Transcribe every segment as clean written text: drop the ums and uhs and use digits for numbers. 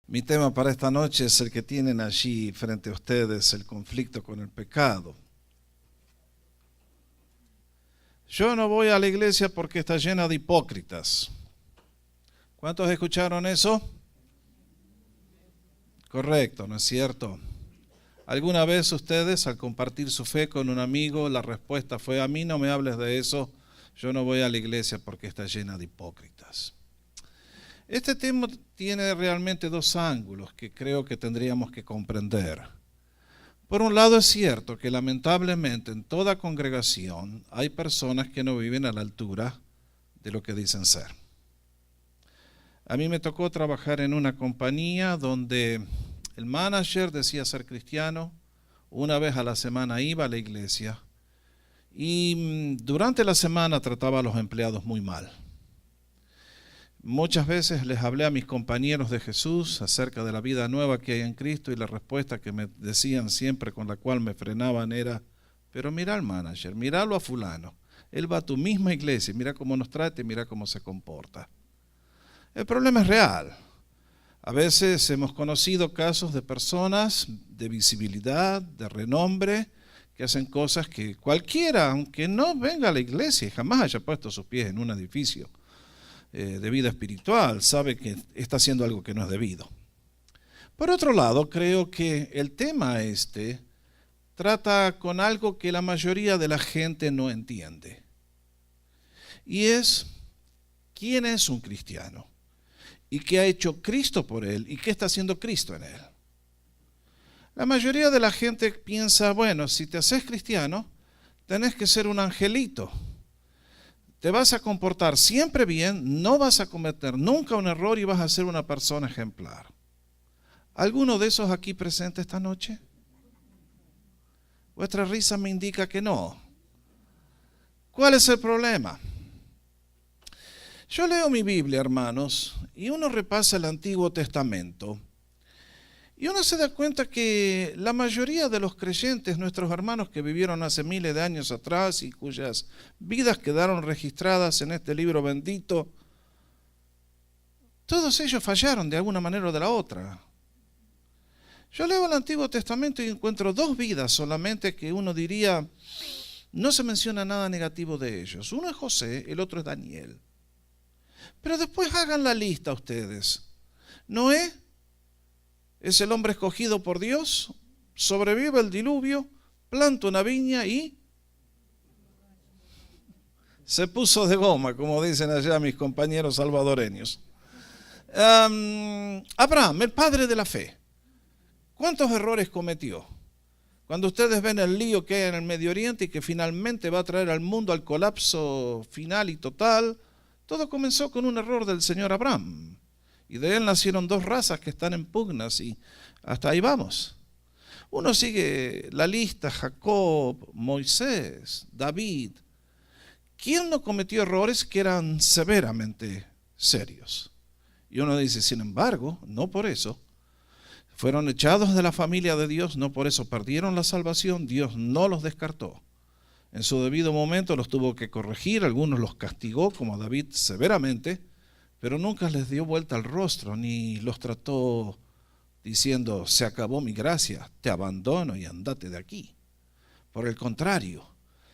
Mi tema para esta noche es el que tienen allí frente a ustedes, el conflicto con el pecado. Yo no voy a la iglesia porque está llena de hipócritas. ¿Cuántos escucharon eso? Correcto, ¿no es cierto? ¿Alguna vez ustedes al compartir su fe con un amigo, la respuesta fue: a mí no me hables de eso, yo no voy a la iglesia porque está llena de hipócritas? Este tema tiene realmente dos ángulos que creo que tendríamos que comprender. Por un lado, es cierto que lamentablemente en toda congregación hay personas que no viven a la altura de lo que dicen ser. A mí me tocó trabajar en una compañía donde el manager decía ser cristiano, una vez a la semana iba a la iglesia y durante la semana trataba a los empleados muy mal. Muchas veces les hablé a mis compañeros de Jesús acerca de la vida nueva que hay en Cristo, y la respuesta que me decían siempre, con la cual me frenaban, era: pero mira al manager, míralo a fulano, él va a tu misma iglesia, mira cómo nos trata y mira cómo se comporta. El problema es real. A veces hemos conocido casos de personas de visibilidad, de renombre, que hacen cosas que cualquiera, aunque no venga a la iglesia y jamás haya puesto sus pies en un edificio de vida espiritual, sabe que está haciendo algo que no es debido. Por otro lado, creo que el tema trata con algo que la mayoría de la gente no entiende. Y es: ¿quién es un cristiano? ¿Y qué ha hecho Cristo por él? ¿Y qué está haciendo Cristo en él? La mayoría de la gente piensa: bueno, si te haces cristiano, tenés que ser un angelito. Te vas a comportar siempre bien, no vas a cometer nunca un error y vas a ser una persona ejemplar. ¿Alguno de esos aquí presente esta noche? Vuestra risa me indica que no. ¿Cuál es el problema? Yo leo mi Biblia, hermanos, y uno repasa el Antiguo Testamento, y uno se da cuenta que la mayoría de los creyentes, nuestros hermanos que vivieron hace miles de años atrás y cuyas vidas quedaron registradas en este libro bendito, todos ellos fallaron de alguna manera o de la otra. Yo leo el Antiguo Testamento y encuentro dos vidas solamente que uno diría no se menciona nada negativo de ellos. Uno es José, el otro es Daniel. Pero después hagan la lista ustedes. Noé es el hombre escogido por Dios, sobrevive el diluvio, planta una viña y se puso de goma, como dicen allá mis compañeros salvadoreños. Abraham, el padre de la fe, ¿cuántos errores cometió? Cuando ustedes ven el lío que hay en el Medio Oriente y que finalmente va a traer al mundo al colapso final y total, todo comenzó con un error del señor Abraham. Y de él nacieron dos razas que están en pugnas y hasta ahí vamos. Uno sigue la lista: Jacob, Moisés, David. ¿Quién no cometió errores que eran severamente serios? Y uno dice: sin embargo, no por eso fueron echados de la familia de Dios, no por eso perdieron la salvación. Dios no los descartó. En su debido momento los tuvo que corregir, algunos los castigó, como a David, severamente, pero nunca les dio vuelta al rostro, ni los trató diciendo: se acabó mi gracia, te abandono y andate de aquí. Por el contrario,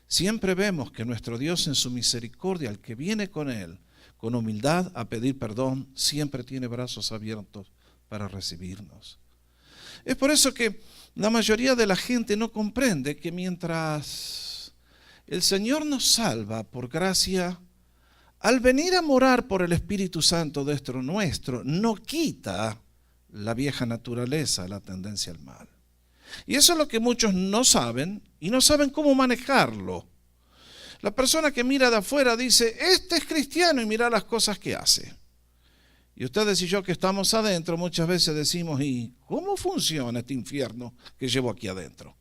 siempre vemos que nuestro Dios, en su misericordia, al que viene con él, con humildad a pedir perdón, siempre tiene brazos abiertos para recibirnos. Es por eso que la mayoría de la gente no comprende que mientras el Señor nos salva por gracia, al venir a morar por el Espíritu Santo dentro nuestro, no quita la vieja naturaleza, la tendencia al mal. Y eso es lo que muchos no saben y no saben cómo manejarlo. La persona que mira de afuera dice: este es cristiano, y mira las cosas que hace. Y ustedes y yo que estamos adentro muchas veces decimos: ¿y cómo funciona este infierno que llevo aquí adentro?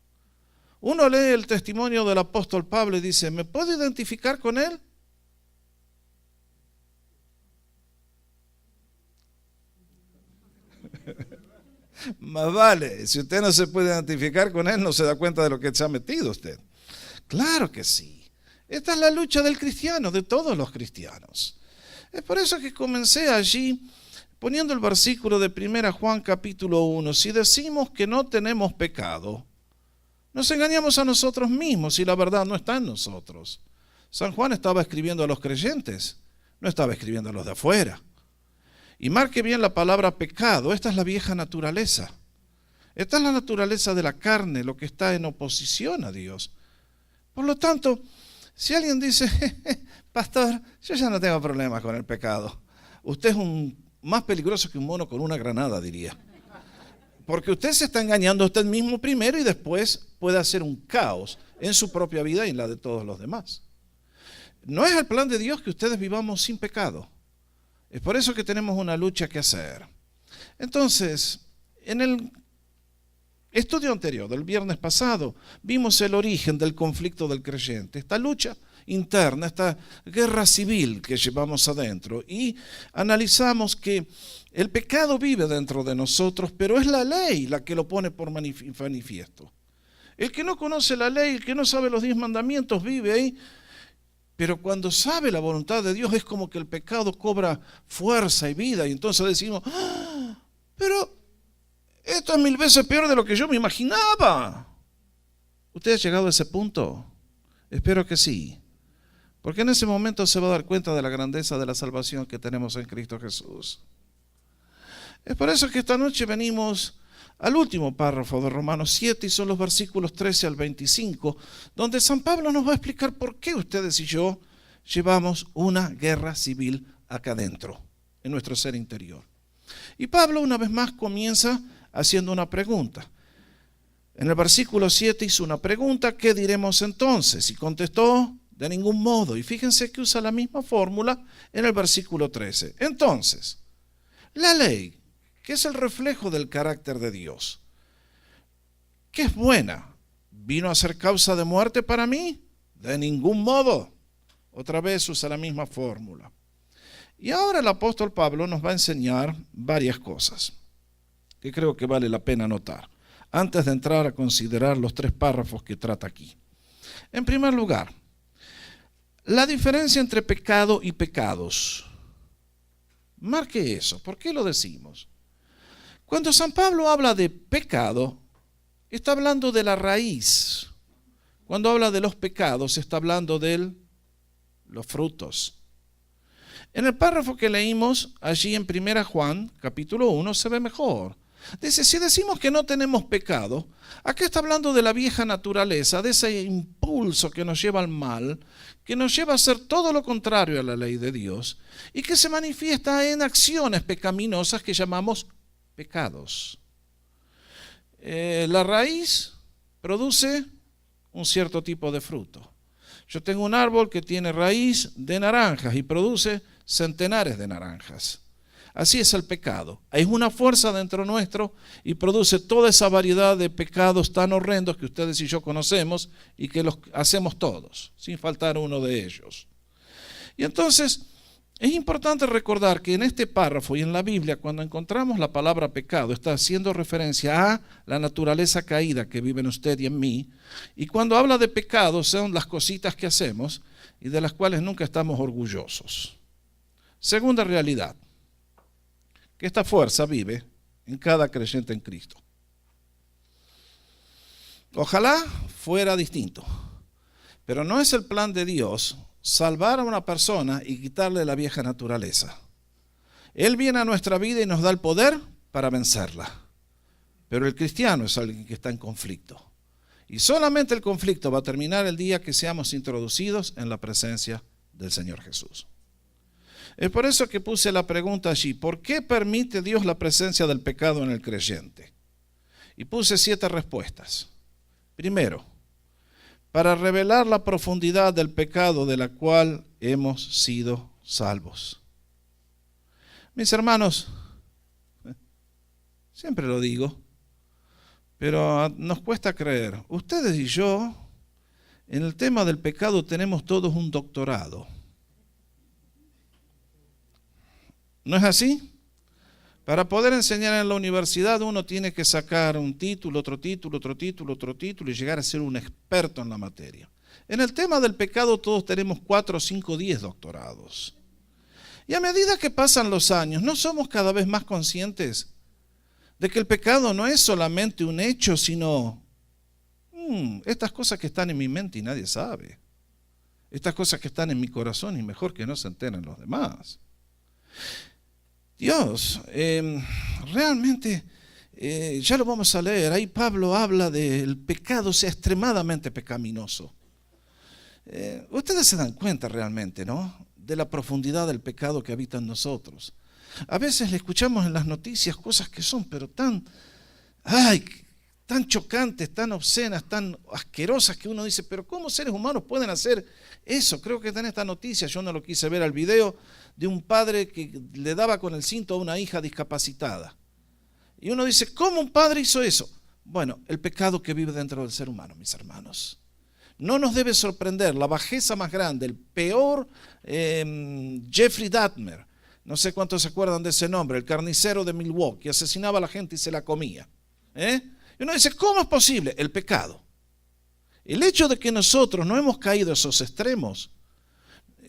Uno lee el testimonio del apóstol Pablo y dice: ¿me puedo identificar con él? Más vale, si usted no se puede identificar con él, no se da cuenta de lo que se ha metido usted. Claro que sí. Esta es la lucha del cristiano, de todos los cristianos. Es por eso que comencé allí poniendo el versículo de 1 Juan capítulo 1, si decimos que no tenemos pecado, nos engañamos a nosotros mismos y la verdad no está en nosotros. San Juan estaba escribiendo a los creyentes, no estaba escribiendo a los de afuera. Y marque bien la palabra pecado, esta es la vieja naturaleza. Esta es la naturaleza de la carne, lo que está en oposición a Dios. Por lo tanto, si alguien dice, pastor, yo ya no tengo problemas con el pecado. Usted es más peligroso que un mono con una granada, diría. Porque usted se está engañando a usted mismo primero y después puede hacer un caos en su propia vida y en la de todos los demás. No es el plan de Dios que ustedes vivamos sin pecado. Es por eso que tenemos una lucha que hacer. Entonces, en el estudio anterior del viernes pasado, vimos el origen del conflicto del creyente, esta lucha interna, esta guerra civil que llevamos adentro, y analizamos que el pecado vive dentro de nosotros, pero es la ley la que lo pone por manifiesto. El que no conoce la ley, el que no sabe los 10 mandamientos, vive ahí, pero cuando sabe la voluntad de Dios es como que el pecado cobra fuerza y vida, y entonces decimos, pero esto es 1000 veces peor de lo que yo me imaginaba. ¿Usted ha llegado a ese punto? Espero que sí. Porque en ese momento se va a dar cuenta de la grandeza de la salvación que tenemos en Cristo Jesús. Es por eso que esta noche venimos al último párrafo de Romanos 7 y son los versículos 13 al 25, donde San Pablo nos va a explicar por qué ustedes y yo llevamos una guerra civil acá adentro, en nuestro ser interior. Y Pablo una vez más comienza haciendo una pregunta. En el versículo 7 hizo una pregunta, ¿qué diremos entonces? Y contestó, de ningún modo. Y fíjense que usa la misma fórmula en el versículo 13. Entonces, la ley, que es el reflejo del carácter de Dios, ¿qué es buena? ¿Vino a ser causa de muerte para mí? De ningún modo. Otra vez usa la misma fórmula. Y ahora el apóstol Pablo nos va a enseñar varias cosas que creo que vale la pena notar, antes de entrar a considerar los 3 párrafos que trata aquí. En primer lugar, la diferencia entre pecado y pecados. Marque eso. ¿Por qué lo decimos? Cuando San Pablo habla de pecado, está hablando de la raíz. Cuando habla de los pecados, está hablando de los frutos. En el párrafo que leímos allí en 1 Juan, capítulo 1, se ve mejor. Dice, si decimos que no tenemos pecado, acá está hablando de la vieja naturaleza, de ese impulso que nos lleva al mal, que nos lleva a hacer todo lo contrario a la ley de Dios y que se manifiesta en acciones pecaminosas que llamamos pecados. La raíz produce un cierto tipo de fruto. Yo tengo un árbol que tiene raíz de naranjas y produce centenares de naranjas. Así es el pecado. Hay una fuerza dentro nuestro y produce toda esa variedad de pecados tan horrendos que ustedes y yo conocemos y que los hacemos todos, sin faltar uno de ellos. Y entonces es importante recordar que en este párrafo y en la Biblia, cuando encontramos la palabra pecado, está haciendo referencia a la naturaleza caída que vive en usted y en mí. Y cuando habla de pecado son las cositas que hacemos y de las cuales nunca estamos orgullosos. Segunda realidad, que esta fuerza vive en cada creyente en Cristo. Ojalá fuera distinto, pero no es el plan de Dios salvar a una persona y quitarle la vieja naturaleza. Él viene a nuestra vida y nos da el poder para vencerla. Pero el cristiano es alguien que está en conflicto. Y solamente el conflicto va a terminar el día que seamos introducidos en la presencia del Señor Jesús. Es por eso que puse la pregunta allí, ¿por qué permite Dios la presencia del pecado en el creyente? Y puse 7 respuestas. Primero, para revelar la profundidad del pecado de la cual hemos sido salvos. Mis hermanos, siempre lo digo, pero nos cuesta creer. Ustedes y yo, en el tema del pecado tenemos todos un doctorado. ¿No es así? Para poder enseñar en la universidad uno tiene que sacar un título, otro título, otro título, otro título y llegar a ser un experto en la materia. En el tema del pecado todos tenemos 4, 5, 10 doctorados. Y a medida que pasan los años, ¿no somos cada vez más conscientes de que el pecado no es solamente un hecho, sino estas cosas que están en mi mente y nadie sabe? Estas cosas que están en mi corazón y mejor que no se enteren los demás. Dios, realmente, ya lo vamos a leer, ahí Pablo habla del pecado sea extremadamente pecaminoso. Ustedes se dan cuenta realmente, ¿no?, de la profundidad del pecado que habita en nosotros. A veces le escuchamos en las noticias cosas que son, pero tan chocantes, tan obscenas, tan asquerosas, que uno dice, pero ¿cómo seres humanos pueden hacer eso? Creo que está en esta noticia, yo no lo quise ver al video, de un padre que le daba con el cinto a una hija discapacitada. Y uno dice, ¿cómo un padre hizo eso? Bueno, el pecado que vive dentro del ser humano, mis hermanos. No nos debe sorprender la bajeza más grande, el peor Jeffrey Dahmer, no sé cuántos se acuerdan de ese nombre, el carnicero de Milwaukee, asesinaba a la gente y se la comía. Y uno dice, ¿cómo es posible? El pecado. El hecho de que nosotros no hemos caído a esos extremos,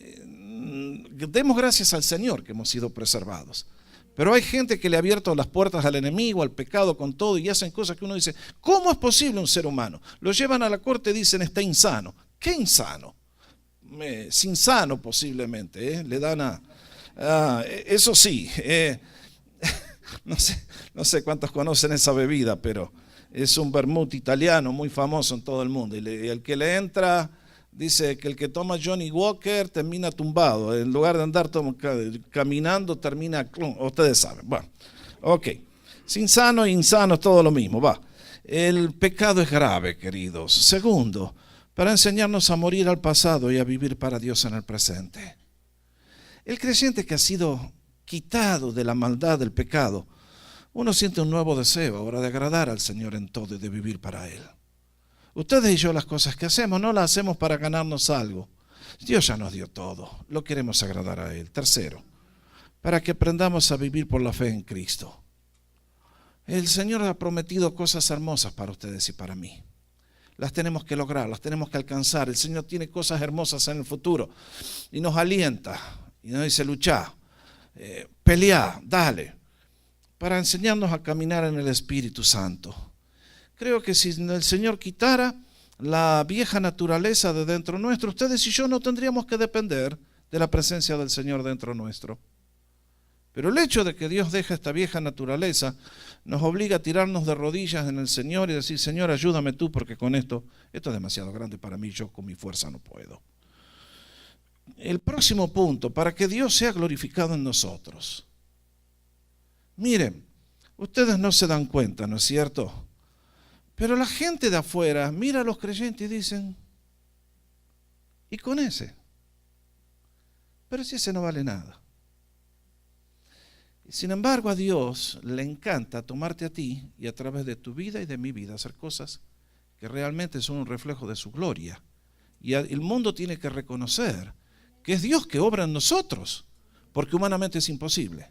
demos gracias al Señor que hemos sido preservados. Pero hay gente que le ha abierto las puertas al enemigo, al pecado con todo, y hacen cosas que uno dice, ¿cómo es posible un ser humano? Lo llevan a la corte y dicen, está insano. ¿Qué insano? Sinsano posiblemente, le dan eso sí, no sé cuántos conocen esa bebida, pero es un vermut italiano muy famoso en todo el mundo. Y el que le entra, dice que el que toma Johnny Walker termina tumbado. En lugar de andar caminando, termina, ustedes saben. Bueno, ok. Insano e insano, todo lo mismo, va. El pecado es grave, queridos. Segundo, para enseñarnos a morir al pasado y a vivir para Dios en el presente. El creyente que ha sido quitado de la maldad del pecado, uno siente un nuevo deseo ahora de agradar al Señor en todo y de vivir para Él. Ustedes y yo las cosas que hacemos no las hacemos para ganarnos algo. Dios ya nos dio todo, lo queremos agradar a Él. Tercero, para que aprendamos a vivir por la fe en Cristo. El Señor ha prometido cosas hermosas para ustedes y para mí. Las tenemos que lograr, las tenemos que alcanzar. El Señor tiene cosas hermosas en el futuro y nos alienta y nos dice, luchá, peleá, dale, para enseñarnos a caminar en el Espíritu Santo. Creo que si el Señor quitara la vieja naturaleza de dentro nuestro, ustedes y yo no tendríamos que depender de la presencia del Señor dentro nuestro. Pero el hecho de que Dios deja esta vieja naturaleza nos obliga a tirarnos de rodillas en el Señor y decir, Señor, ayúdame tú, porque con esto es demasiado grande para mí, yo con mi fuerza no puedo. El próximo punto, para que Dios sea glorificado en nosotros. Miren, ustedes no se dan cuenta, ¿no es cierto? Pero la gente de afuera mira a los creyentes y dicen, ¿y con ese? Pero si ese no vale nada. Sin embargo, a Dios le encanta tomarte a ti y a través de tu vida y de mi vida hacer cosas que realmente son un reflejo de su gloria. Y el mundo tiene que reconocer que es Dios que obra en nosotros, porque humanamente es imposible.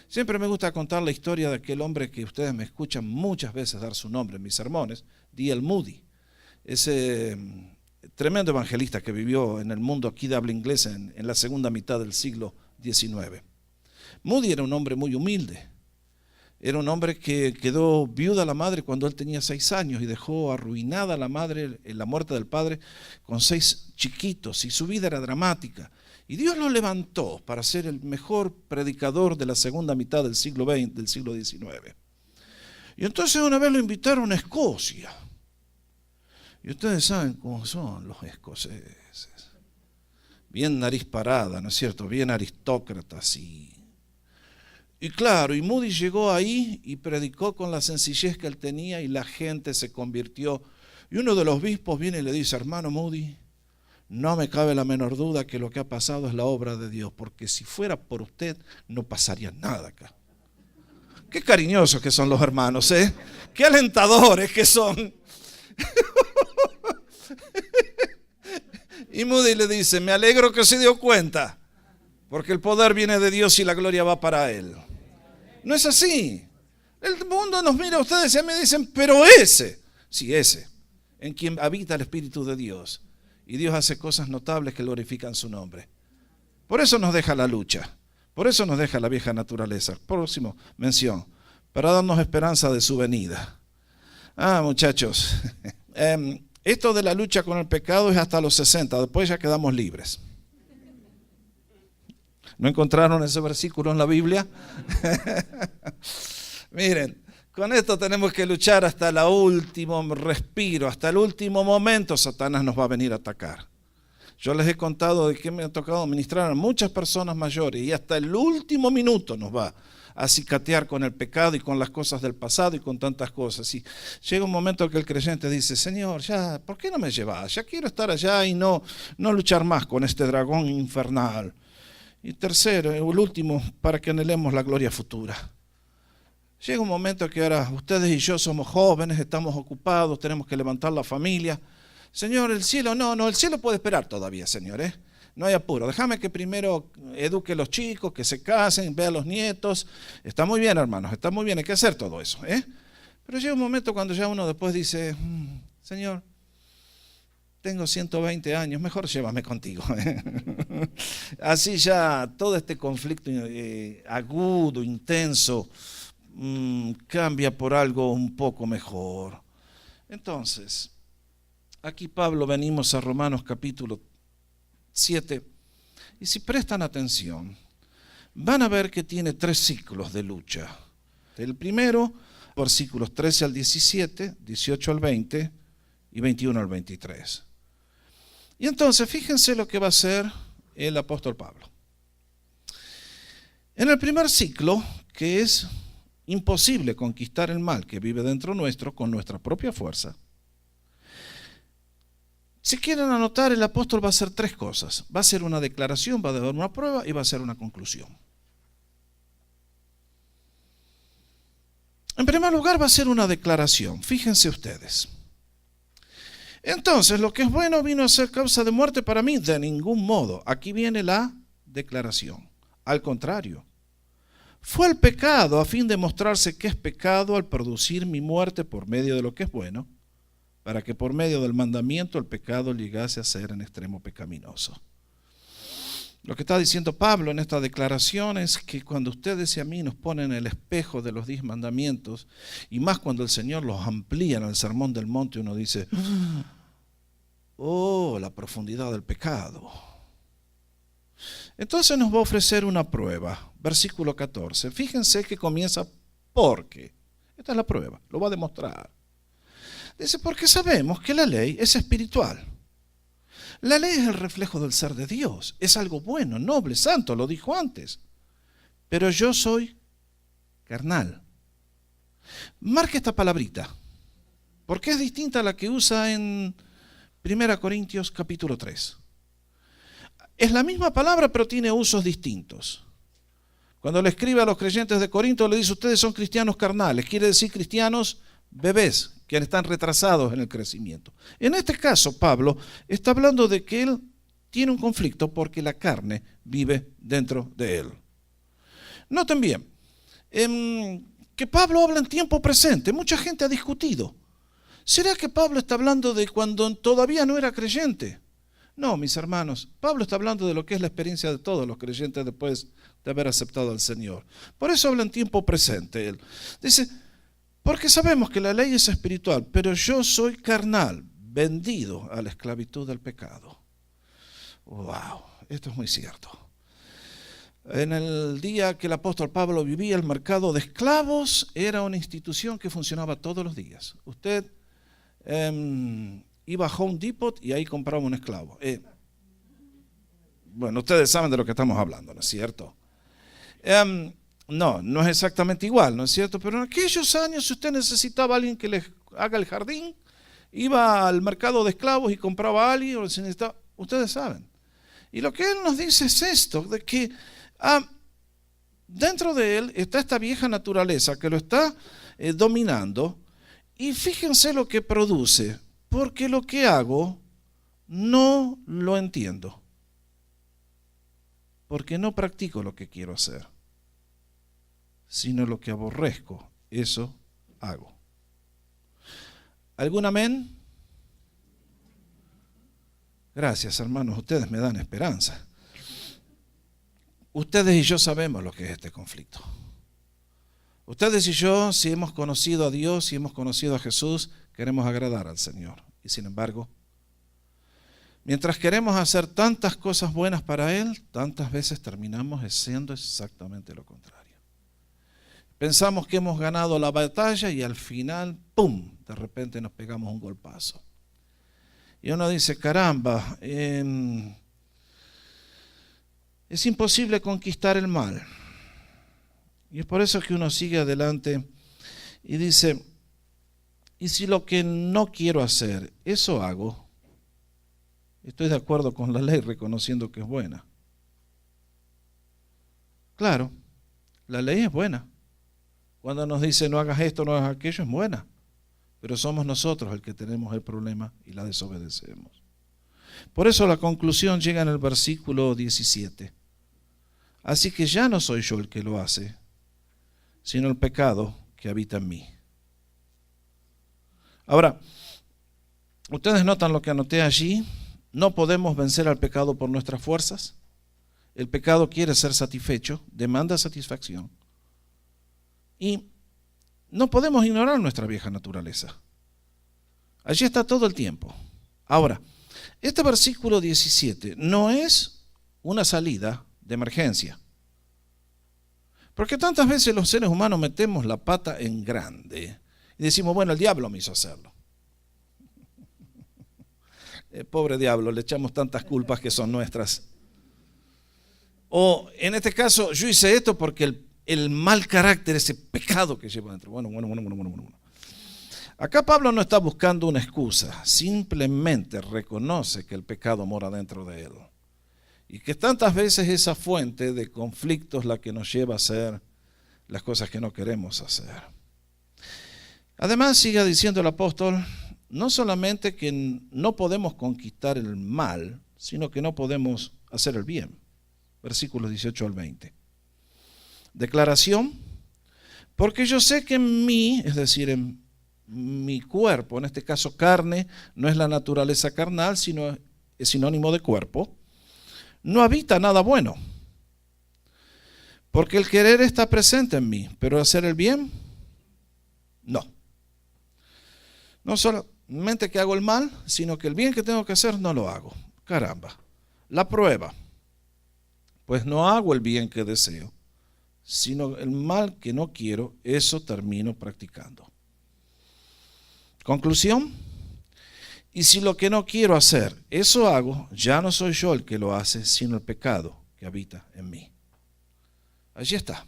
Siempre me gusta contar la historia de aquel hombre que ustedes me escuchan muchas veces dar su nombre en mis sermones, D.L. Moody, ese tremendo evangelista que vivió en el mundo aquí de habla inglesa en la segunda mitad del siglo XIX. Moody era un hombre muy humilde, era un hombre que quedó viuda la madre cuando él tenía 6 años y dejó arruinada a la madre en la muerte del padre con 6 chiquitos, y su vida era dramática. Y Dios lo levantó para ser el mejor predicador de la segunda mitad del siglo XX, del siglo XIX. Y entonces una vez lo invitaron a Escocia. Y ustedes saben cómo son los escoceses. Bien nariz parada, ¿no es cierto? Bien aristócratas. Y claro, y Moody llegó ahí y predicó con la sencillez que él tenía y la gente se convirtió. Y uno de los obispos viene y le dice, hermano Moody, no me cabe la menor duda que lo que ha pasado es la obra de Dios, porque si fuera por usted no pasaría nada acá. Qué cariñosos que son los hermanos, ¿eh? Qué alentadores que son. Y Moody le dice, me alegro que se dio cuenta, porque el poder viene de Dios y la gloria va para Él. No es así. El mundo nos mira a ustedes y a mí dicen, pero ese, sí, ese, en quien habita el Espíritu de Dios. Y Dios hace cosas notables que glorifican su nombre. Por eso nos deja la lucha. Por eso nos deja la vieja naturaleza. Próximo, mención, para darnos esperanza de su venida. Muchachos, esto de la lucha con el pecado es hasta los 60, después ya quedamos libres. ¿No encontraron ese versículo en la Biblia? Miren, con esto tenemos que luchar hasta el último respiro, hasta el último momento Satanás nos va a venir a atacar. Yo les he contado de que me ha tocado ministrar a muchas personas mayores y hasta el último minuto nos va a cicatear con el pecado y con las cosas del pasado y con tantas cosas. Y llega un momento que el creyente dice, Señor, ya, ¿por qué no me llevas? Ya quiero estar allá y no luchar más con este dragón infernal. Y tercero, el último, para que anhelemos la gloria futura. Llega un momento que ahora ustedes y yo somos jóvenes, estamos ocupados, tenemos que levantar la familia. Señor, el cielo, no, el cielo puede esperar todavía, Señor, no hay apuro. Déjame que primero eduque a los chicos, que se casen, vea a los nietos. Está muy bien, hermanos, está muy bien, hay que hacer todo eso, Pero llega un momento cuando ya uno después dice, Señor, tengo 120 años, mejor llévame contigo. Así ya todo este conflicto agudo, intenso, cambia por algo un poco mejor. Entonces, aquí Pablo, venimos a Romanos capítulo 7, y si prestan atención, van a ver que tiene 3 ciclos de lucha. El primero, versículos 13 al 17, 18 al 20 y 21 al 23. Y entonces, fíjense lo que va a hacer el apóstol Pablo. En el primer ciclo, que es imposible conquistar el mal que vive dentro nuestro con nuestra propia fuerza, si quieren anotar, el apóstol va a hacer 3 cosas. Va a hacer una declaración, va a dar una prueba y va a hacer una conclusión. En primer lugar, va a ser una declaración. Fíjense ustedes. Entonces, lo que es bueno vino a ser causa de muerte para mí, de ningún modo. Aquí viene la declaración. Al contrario, fue el pecado a fin de mostrarse que es pecado al producir mi muerte por medio de lo que es bueno, para que por medio del mandamiento el pecado llegase a ser en extremo pecaminoso. Lo que está diciendo Pablo en esta declaración es que cuando ustedes y a mí nos ponen el espejo de los 10 mandamientos, y más cuando el Señor los amplía en el Sermón del Monte, uno dice, la profundidad del pecado. Entonces nos va a ofrecer una prueba, versículo 14. Fíjense que comienza porque. Esta es la prueba, lo va a demostrar. Dice, porque sabemos que la ley es espiritual. La ley es el reflejo del ser de Dios. Es algo bueno, noble, santo, lo dijo antes. Pero yo soy carnal. Marque esta palabrita, porque es distinta a la que usa en 1 Corintios capítulo 3. Es la misma palabra, pero tiene usos distintos. Cuando le escribe a los creyentes de Corinto, le dice, ustedes son cristianos carnales. Quiere decir cristianos bebés, que están retrasados en el crecimiento. En este caso, Pablo está hablando de que él tiene un conflicto porque la carne vive dentro de él. Noten bien, que Pablo habla en tiempo presente. Mucha gente ha discutido. ¿Será que Pablo está hablando de cuando todavía no era creyente? No, mis hermanos, Pablo está hablando de lo que es la experiencia de todos los creyentes después de haber aceptado al Señor. Por eso habla en tiempo presente él. Dice, porque sabemos que la ley es espiritual, pero yo soy carnal, vendido a la esclavitud del pecado. Wow, esto es muy cierto. En el día que el apóstol Pablo vivía, el mercado de esclavos era una institución que funcionaba todos los días. Usted iba a Home Depot y ahí compraba un esclavo. Bueno, ustedes saben de lo que estamos hablando, ¿no es cierto? No es exactamente igual, ¿no es cierto? Pero en aquellos años, si usted necesitaba a alguien que le haga el jardín, iba al mercado de esclavos y compraba a alguien, ustedes saben. Y lo que él nos dice es esto, de que dentro de él está esta vieja naturaleza que lo está dominando, y fíjense lo que produce, porque lo que hago no lo entiendo, porque no practico lo que quiero hacer, sino lo que aborrezco, eso hago. ¿Algún amén? Gracias, hermanos, ustedes me dan esperanza. Ustedes y yo sabemos lo que es este conflicto. Ustedes y yo, si hemos conocido a Dios, si hemos conocido a Jesús, queremos agradar al Señor. Y sin embargo, mientras queremos hacer tantas cosas buenas para Él, tantas veces terminamos haciendo exactamente lo contrario. Pensamos que hemos ganado la batalla y al final, ¡pum!, de repente nos pegamos un golpazo. Y uno dice, caramba, es imposible conquistar el mal. Y es por eso que uno sigue adelante y dice, ¿y si lo que no quiero hacer, eso hago? Estoy de acuerdo con la ley reconociendo que es buena. Claro, la ley es buena. Cuando nos dice no hagas esto, no hagas aquello, es buena. Pero somos nosotros el que tenemos el problema y la desobedecemos. Por eso la conclusión llega en el versículo 17. Así que ya no soy yo el que lo hace, sino el pecado que habita en mí. Ahora, ustedes notan lo que anoté allí. No podemos vencer al pecado por nuestras fuerzas. El pecado quiere ser satisfecho, demanda satisfacción. Y no podemos ignorar nuestra vieja naturaleza. Allí está todo el tiempo. Ahora, este versículo 17 no es una salida de emergencia. Porque tantas veces los seres humanos metemos la pata en grande y decimos, bueno, el diablo me hizo hacerlo. Pobre diablo, le echamos tantas culpas que son nuestras. O en este caso, yo hice esto porque el mal carácter, ese pecado que llevo dentro. Bueno. Acá Pablo no está buscando una excusa, simplemente reconoce que el pecado mora dentro de él. Y que tantas veces esa fuente de conflictos la que nos lleva a hacer las cosas que no queremos hacer. Además, sigue diciendo el apóstol, no solamente que no podemos conquistar el mal, sino que no podemos hacer el bien. Versículos 18 al 20. Declaración, porque yo sé que en mí, es decir, en mi cuerpo, en este caso carne, no es la naturaleza carnal, sino es sinónimo de cuerpo, no habita nada bueno. Porque el querer está presente en mí, pero hacer el bien, no. No solamente que hago el mal, sino que el bien que tengo que hacer no lo hago. Caramba. La prueba. Pues no hago el bien que deseo, sino el mal que no quiero, eso termino practicando. Conclusión. Y si lo que no quiero hacer, eso hago, ya no soy yo el que lo hace, sino el pecado que habita en mí. Allí está.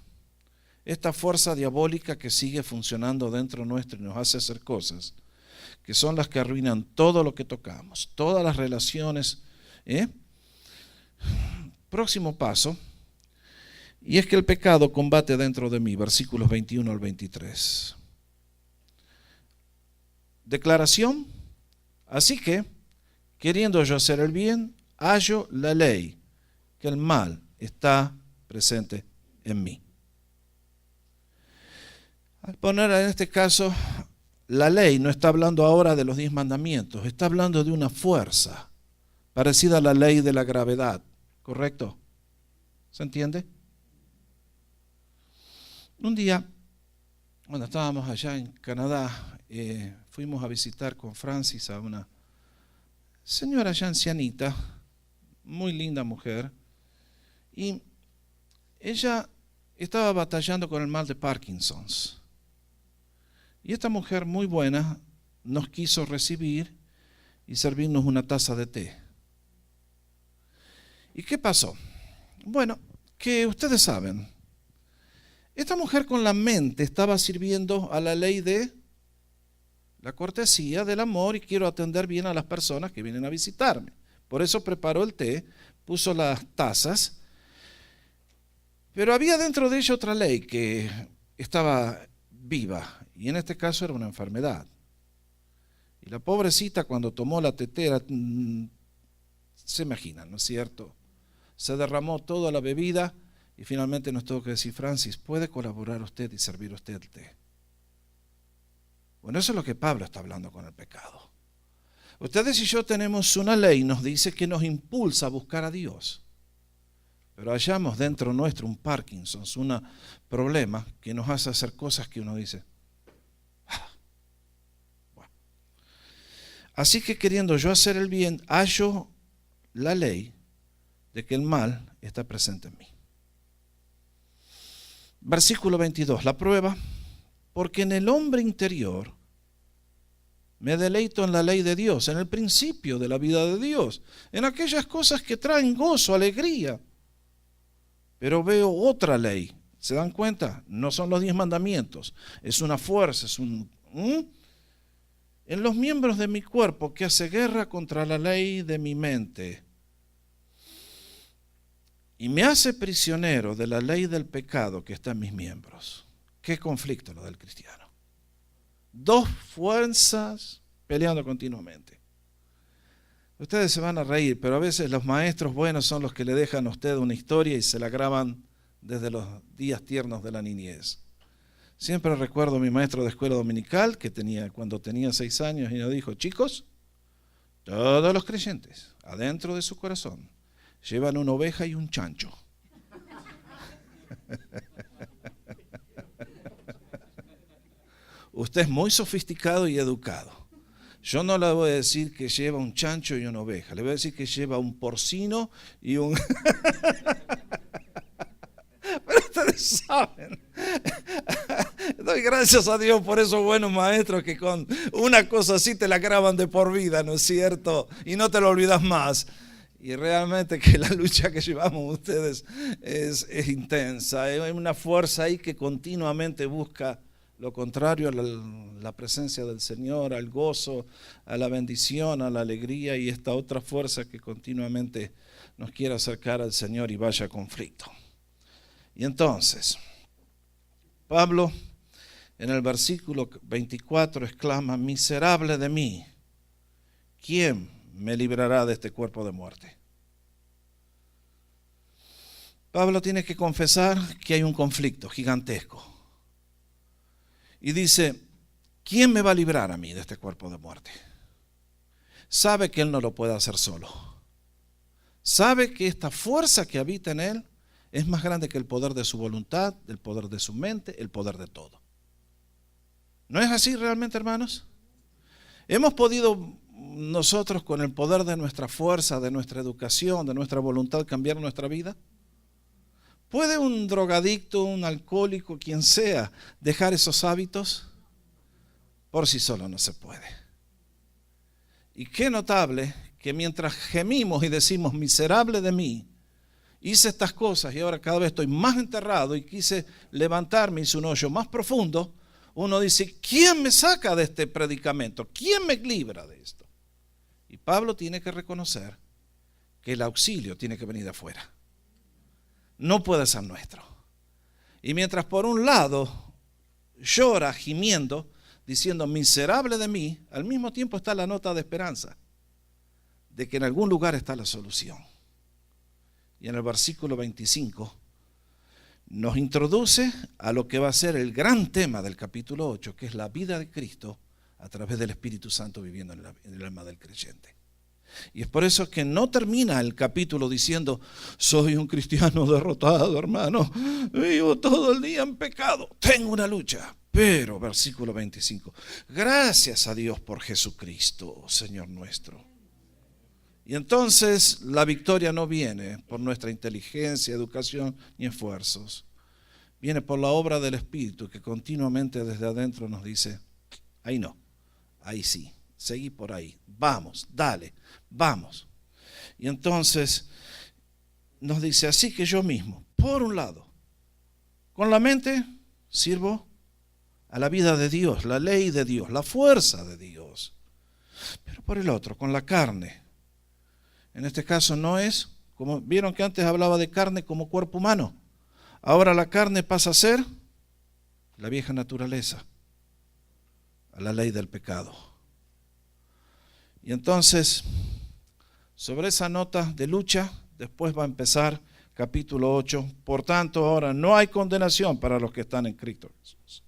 Esta fuerza diabólica que sigue funcionando dentro nuestro y nos hace hacer cosas que son las que arruinan todo lo que tocamos, todas las relaciones. Próximo paso, y es que el pecado combate dentro de mí, versículos 21 al 23. Declaración, así que, queriendo yo hacer el bien, hallo la ley, que el mal está presente en mí. Al poner en este caso, la ley no está hablando ahora de los 10 mandamientos, está hablando de una fuerza parecida a la ley de la gravedad, ¿correcto? ¿Se entiende? Un día, cuando estábamos allá en Canadá, fuimos a visitar con Francis a una señora ya ancianita, muy linda mujer, y ella estaba batallando con el mal de Parkinson's. Y esta mujer muy buena nos quiso recibir y servirnos una taza de té. ¿Y qué pasó? Bueno, que ustedes saben, esta mujer con la mente estaba sirviendo a la ley de la cortesía, del amor, y quiero atender bien a las personas que vienen a visitarme. Por eso preparó el té, puso las tazas, pero había dentro de ella otra ley que estaba viva, y en este caso era una enfermedad. Y la pobrecita cuando tomó la tetera, se imaginan, ¿no es cierto? Se derramó toda la bebida y finalmente nos tuvo que decir, Francis, ¿puede colaborar usted y servir usted el té? Bueno, eso es lo que Pablo está hablando con el pecado. Ustedes y yo tenemos una ley, nos dice que nos impulsa a buscar a Dios. Pero hallamos dentro nuestro un Parkinson, un problema que nos hace hacer cosas que uno dice. Bueno. Así que queriendo yo hacer el bien, hallo la ley de que el mal está presente en mí. Versículo 22, la prueba, porque en el hombre interior me deleito en la ley de Dios, en el principio de la vida de Dios, en aquellas cosas que traen gozo, alegría. Pero veo otra ley. ¿Se dan cuenta? No son los 10 mandamientos. Es una fuerza, es un... En los miembros de mi cuerpo que hace guerra contra la ley de mi mente. Y me hace prisionero de la ley del pecado que está en mis miembros. Qué conflicto lo del cristiano. Dos fuerzas peleando continuamente. Ustedes se van a reír, pero a veces los maestros buenos son los que le dejan a usted una historia y se la graban desde los días tiernos de la niñez. Siempre recuerdo a mi maestro de escuela dominical que cuando tenía 6 años y nos dijo: chicos, todos los creyentes adentro de su corazón llevan una oveja y un chancho. Usted es muy sofisticado y educado. Yo no le voy a decir que lleva un chancho y una oveja. Le voy a decir que lleva un porcino y un... Pero ustedes saben. Doy gracias a Dios por esos buenos maestros que con una cosa así te la graban de por vida, ¿no es cierto? Y no te lo olvidas más. Y realmente que la lucha que llevamos ustedes es intensa. Hay una fuerza ahí que continuamente busca lo contrario a la presencia del Señor, al gozo, a la bendición, a la alegría, y esta otra fuerza que continuamente nos quiere acercar al Señor y vaya a conflicto. Y entonces, Pablo en el versículo 24 exclama: miserable de mí, ¿quién me librará de este cuerpo de muerte? Pablo tiene que confesar que hay un conflicto gigantesco. Y dice: ¿quién me va a librar a mí de este cuerpo de muerte? Sabe que él no lo puede hacer solo. Sabe que esta fuerza que habita en él es más grande que el poder de su voluntad, el poder de su mente, el poder de todo. ¿No es así realmente, hermanos? ¿Hemos podido nosotros con el poder de nuestra fuerza, de nuestra educación, de nuestra voluntad cambiar nuestra vida? ¿Puede un drogadicto, un alcohólico, quien sea, dejar esos hábitos? Por sí solo no se puede. Y qué notable que mientras gemimos y decimos: miserable de mí, hice estas cosas y ahora cada vez estoy más enterrado y quise levantarme, hice un hoyo más profundo, uno dice: ¿quién me saca de este predicamento? ¿Quién me libra de esto? Y Pablo tiene que reconocer que el auxilio tiene que venir de afuera. No puede ser nuestro. Y mientras por un lado llora gimiendo, diciendo: miserable de mí, al mismo tiempo está la nota de esperanza de que en algún lugar está la solución. Y en el versículo 25 nos introduce a lo que va a ser el gran tema del capítulo 8, que es la vida de Cristo a través del Espíritu Santo viviendo en el alma del creyente. Y es por eso que no termina el capítulo diciendo: soy un cristiano derrotado, hermano, vivo todo el día en pecado, tengo una lucha. Pero, versículo 25, gracias a Dios por Jesucristo, Señor nuestro. Y entonces la victoria no viene por nuestra inteligencia, educación ni esfuerzos. Viene por la obra del Espíritu que continuamente desde adentro nos dice: ahí no, ahí sí, seguí por ahí, vamos, dale, vamos. Y entonces nos dice: así que yo mismo, por un lado, con la mente sirvo a la vida de Dios, la ley de Dios, la fuerza de Dios. Pero por el otro, con la carne, en este caso no es, como vieron que antes hablaba de carne como cuerpo humano, ahora la carne pasa a ser la vieja naturaleza, a la ley del pecado. Y entonces, sobre esa nota de lucha, después va a empezar capítulo 8. Por tanto, ahora no hay condenación para los que están en Cristo Jesús.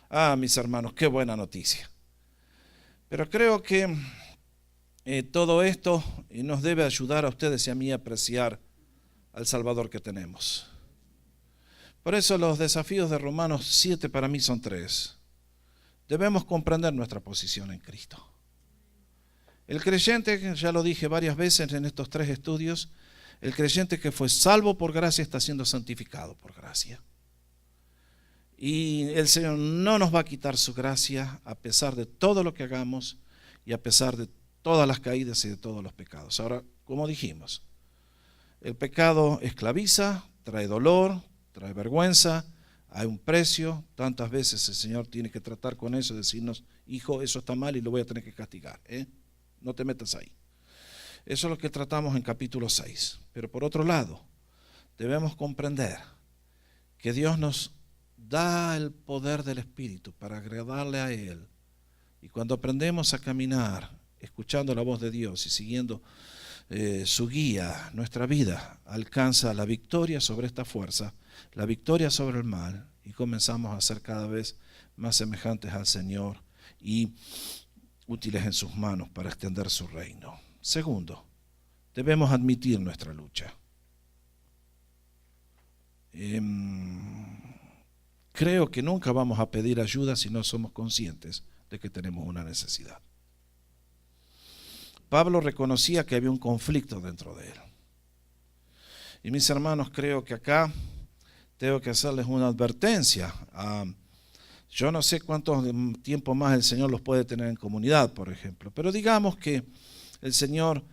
Ah, mis hermanos, qué buena noticia. Pero creo que todo esto nos debe ayudar a ustedes y a mí a apreciar al Salvador que tenemos. Por eso los desafíos de Romanos 7 para mí son 3. Debemos comprender nuestra posición en Cristo. El creyente, ya lo dije varias veces en estos 3 estudios, el creyente que fue salvo por gracia está siendo santificado por gracia. Y el Señor no nos va a quitar su gracia a pesar de todo lo que hagamos y a pesar de todas las caídas y de todos los pecados. Ahora, como dijimos, el pecado esclaviza, trae dolor, trae vergüenza, hay un precio. Tantas veces el Señor tiene que tratar con eso, decirnos, hijo, eso está mal y lo voy a tener que castigar. No te metas ahí. Eso es lo que tratamos en capítulo 6. Pero por otro lado, debemos comprender que Dios nos da el poder del Espíritu para agradarle a Él. Y cuando aprendemos a caminar, escuchando la voz de Dios y siguiendo su guía, nuestra vida alcanza la victoria sobre esta fuerza, la victoria sobre el mal, y comenzamos a ser cada vez más semejantes al Señor y útiles en sus manos para extender su reino. Segundo, debemos admitir nuestra lucha. Creo que nunca vamos a pedir ayuda si no somos conscientes de que tenemos una necesidad. Pablo reconocía que había un conflicto dentro de él. Y mis hermanos, creo que acá tengo que hacerles una advertencia. Yo no sé cuánto tiempo más el Señor los puede tener en comunidad, por ejemplo, pero digamos que el Señor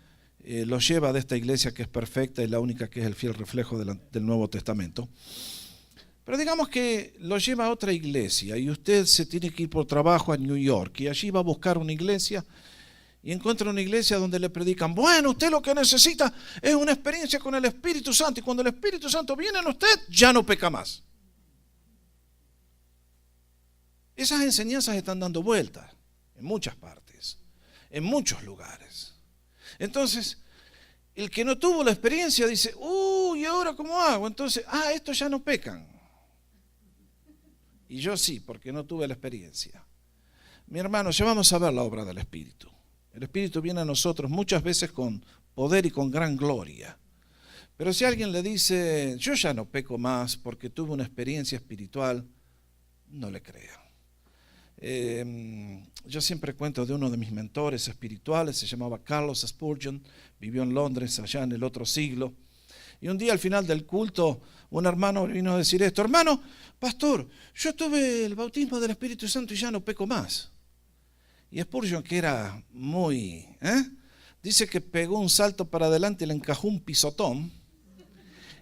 los lleva de esta iglesia que es perfecta y la única que es el fiel reflejo del Nuevo Testamento. Pero digamos que lo lleva a otra iglesia y usted se tiene que ir por trabajo a New York y allí va a buscar una iglesia y encuentra una iglesia donde le predican, bueno, usted lo que necesita es una experiencia con el Espíritu Santo y cuando el Espíritu Santo viene en usted, ya no peca más. Esas enseñanzas están dando vueltas en muchas partes, en muchos lugares. Entonces, el que no tuvo la experiencia dice, ¿y ahora cómo hago? Entonces, estos ya no pecan. Y yo sí, porque no tuve la experiencia. Mi hermano, ya vamos a ver la obra del Espíritu. El Espíritu viene a nosotros muchas veces con poder y con gran gloria. Pero si alguien le dice, yo ya no peco más porque tuve una experiencia espiritual, no le crea. Yo siempre cuento de uno de mis mentores espirituales, se llamaba Carlos Spurgeon, vivió en Londres allá en el otro siglo. Y un día al final del culto, un hermano vino a decir esto, hermano, pastor, yo tuve el bautismo del Espíritu Santo y ya no peco más. Y Spurgeon, que era muy, dice que pegó un salto para adelante y le encajó un pisotón.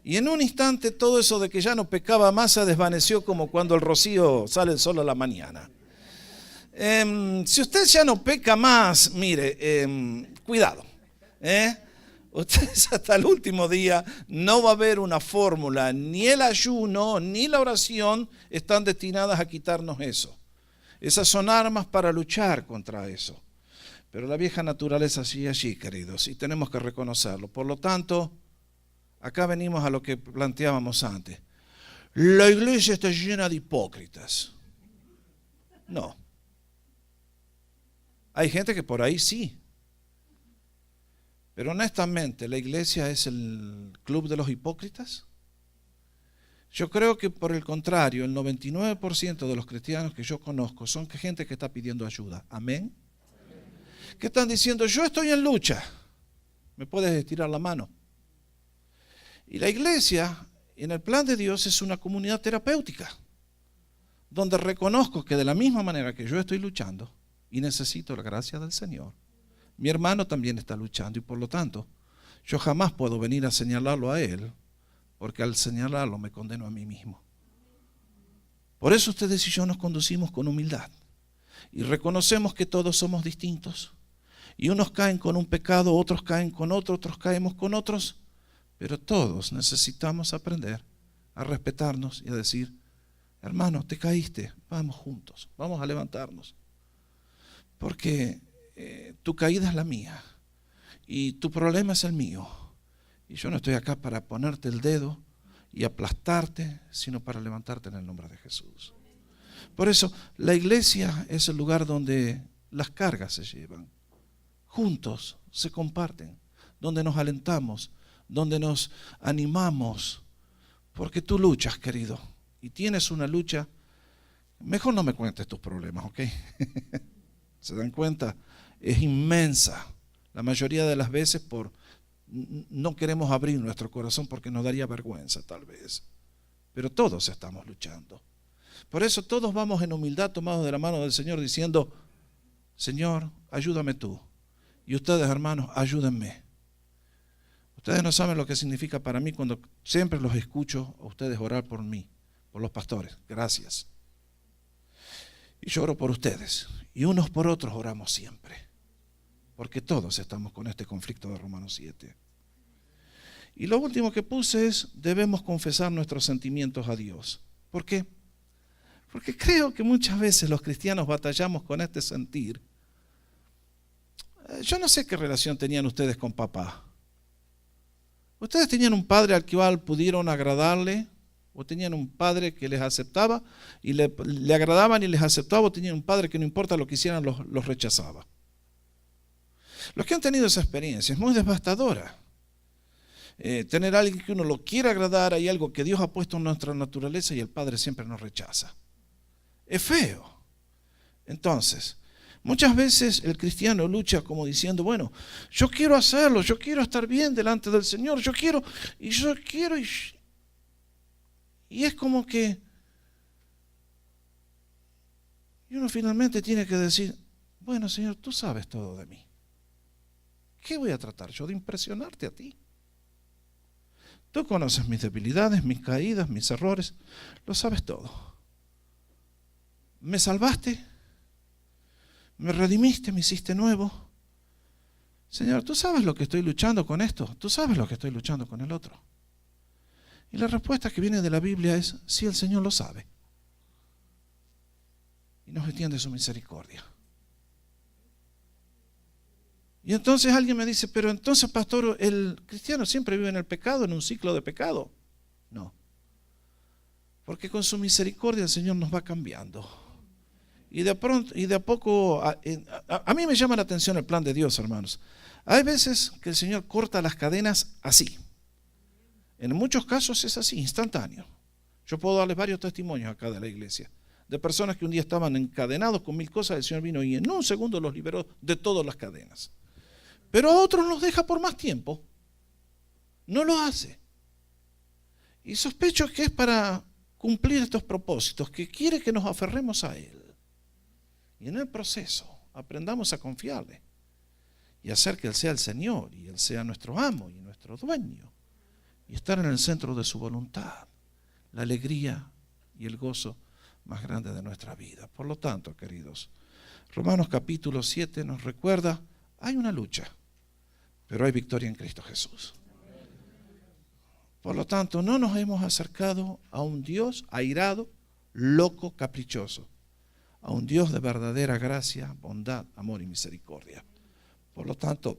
Y en un instante todo eso de que ya no pecaba más se desvaneció como cuando el rocío sale el sol a la mañana. Si usted ya no peca más, mire, cuidado. Ustedes hasta el último día no va a haber una fórmula, ni el ayuno, ni la oración están destinadas a quitarnos eso. Esas son armas para luchar contra eso. Pero la vieja naturaleza sigue allí, queridos, y tenemos que reconocerlo. Por lo tanto, acá venimos a lo que planteábamos antes. La iglesia está llena de hipócritas. No. Hay gente que por ahí sí. Pero honestamente, ¿la iglesia es el club de los hipócritas? Yo creo que por el contrario, el 99% de los cristianos que yo conozco son gente que está pidiendo ayuda. ¿Amén? Que están diciendo, yo estoy en lucha. ¿Me puedes estirar la mano? Y la iglesia, en el plan de Dios, es una comunidad terapéutica, donde reconozco que de la misma manera que yo estoy luchando y necesito la gracia del Señor, mi hermano también está luchando y por lo tanto, yo jamás puedo venir a señalarlo a él, porque al señalarlo me condeno a mí mismo. Por eso ustedes y yo nos conducimos con humildad y reconocemos que todos somos distintos y unos caen con un pecado, otros caen con otro, otros caemos con otros, pero todos necesitamos aprender a respetarnos y a decir, hermano, te caíste, vamos juntos, vamos a levantarnos, porque tu caída es la mía y tu problema es el mío. Y yo no estoy acá para ponerte el dedo y aplastarte, sino para levantarte en el nombre de Jesús. Por eso, la iglesia es el lugar donde las cargas se llevan. Juntos se comparten, donde nos alentamos, donde nos animamos, porque tú luchas, querido, y tienes una lucha. Mejor no me cuentes tus problemas, ¿ok? ¿Se dan cuenta? Es inmensa. La mayoría de las veces no queremos abrir nuestro corazón porque nos daría vergüenza tal vez. Pero todos estamos luchando. Por eso todos vamos en humildad tomados de la mano del Señor diciendo, Señor, ayúdame tú. Y ustedes, hermanos, ayúdenme. Ustedes no saben lo que significa para mí cuando siempre los escucho a ustedes orar por mí, por los pastores. Gracias. Y yo oro por ustedes. Y unos por otros oramos siempre. Porque todos estamos con este conflicto de Romanos 7. Y lo último que puse es, debemos confesar nuestros sentimientos a Dios. ¿Por qué? Porque creo que muchas veces los cristianos batallamos con este sentir. Yo no sé qué relación tenían ustedes con papá. ¿Ustedes tenían un padre al cual pudieron agradarle? ¿O tenían un padre que les aceptaba y le agradaban y les aceptaba? ¿O tenían un padre que no importa lo que hicieran los rechazaba? Los que han tenido esa experiencia es muy devastadora. Tener a alguien que uno lo quiera agradar, hay algo que Dios ha puesto en nuestra naturaleza y el padre siempre nos rechaza. Es feo. Entonces, muchas veces el cristiano lucha como diciendo, bueno, yo quiero hacerlo, yo quiero estar bien delante del Señor, yo quiero. Y es como que y uno finalmente tiene que decir, bueno, Señor, tú sabes todo de mí. ¿Qué voy a tratar yo de impresionarte a ti? Tú conoces mis debilidades, mis caídas, mis errores, lo sabes todo. Me salvaste, me redimiste, me hiciste nuevo. Señor, tú sabes lo que estoy luchando con esto, tú sabes lo que estoy luchando con el otro. Y la respuesta que viene de la Biblia es, sí, el Señor lo sabe. Y nos extiende su misericordia. Y entonces alguien me dice, pero entonces, pastor, el cristiano siempre vive en el pecado, en un ciclo de pecado. No. Porque con su misericordia el Señor nos va cambiando. Y de pronto, y de a poco, a mí me llama la atención el plan de Dios, hermanos. Hay veces que el Señor corta las cadenas así. En muchos casos es así, instantáneo. Yo puedo darles varios testimonios acá de la iglesia, de personas que un día estaban encadenados con mil cosas, el Señor vino y en un segundo los liberó de todas las cadenas. Pero a otros los deja por más tiempo. No lo hace. Y sospecho que es para cumplir estos propósitos, que quiere que nos aferremos a Él. Y en el proceso aprendamos a confiarle y hacer que Él sea el Señor y Él sea nuestro amo y nuestro dueño. Y estar en el centro de su voluntad, la alegría y el gozo más grande de nuestra vida. Por lo tanto, queridos, Romanos capítulo 7 nos recuerda, hay una lucha, pero hay victoria en Cristo Jesús. Por lo tanto, no nos hemos acercado a un Dios airado, loco, caprichoso, a un Dios de verdadera gracia, bondad, amor y misericordia. Por lo tanto,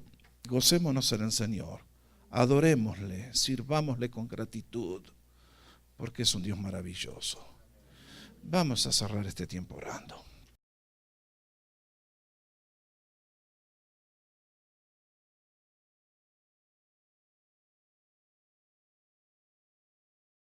gocémonos en el Señor. Adorémosle, sirvámosle con gratitud, porque es un Dios maravilloso. Vamos a cerrar este tiempo orando.